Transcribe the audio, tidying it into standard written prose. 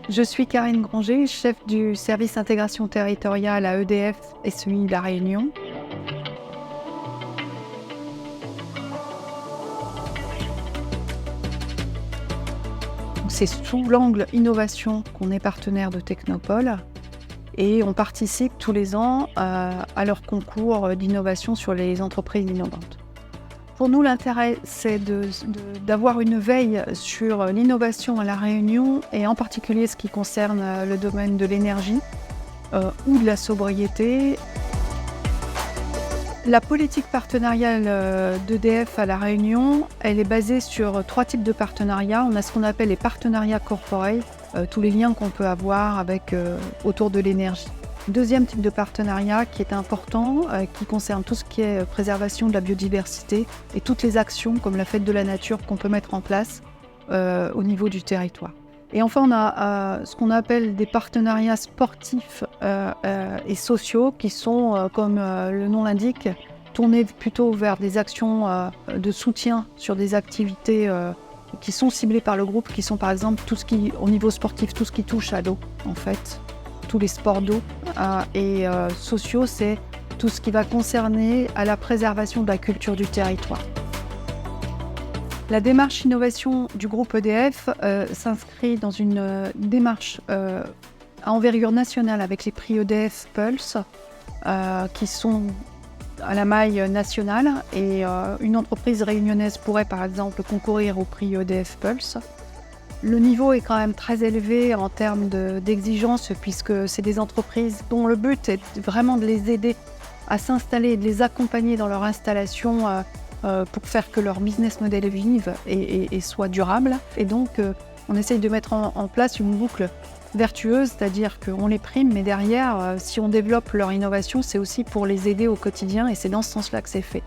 Je suis Karine Granger, chef du service intégration territoriale à EDF SEI La Réunion. C'est sous l'angle innovation qu'on est partenaire de Technopole et on participe tous les ans à leur concours d'innovation sur les entreprises innovantes. Pour nous, l'intérêt, c'est d'avoir une veille sur l'innovation à La Réunion et en particulier ce qui concerne le domaine de l'énergie ou de la sobriété. La politique partenariale d'EDF à La Réunion, elle est basée sur 3 types de partenariats. On a ce qu'on appelle les partenariats corporate, tous les liens qu'on peut avoir autour de l'énergie. Deuxième type de partenariat qui est important, qui concerne tout ce qui est préservation de la biodiversité et toutes les actions comme la fête de la nature qu'on peut mettre en place au niveau du territoire. Et enfin, on a ce qu'on appelle des partenariats sportifs et sociaux qui sont, comme le nom l'indique, tournés plutôt vers des actions de soutien sur des activités qui sont ciblées par le groupe, qui sont par exemple au niveau sportif, tout ce qui touche à l'eau en fait. Tous les sports d'eau et sociaux, c'est tout ce qui va concerner à la préservation de la culture du territoire. La démarche innovation du groupe EDF s'inscrit dans une démarche à envergure nationale avec les prix EDF Pulse qui sont à la maille nationale et une entreprise réunionnaise pourrait par exemple concourir au prix EDF Pulse. Le niveau est quand même très élevé en termes d'exigence puisque c'est des entreprises dont le but est vraiment de les aider à s'installer et de les accompagner dans leur installation pour faire que leur business model vive et soit durable. Et donc, on essaye de mettre en place une boucle vertueuse, c'est-à-dire qu'on les prime, mais derrière, si on développe leur innovation, c'est aussi pour les aider au quotidien et c'est dans ce sens-là que c'est fait.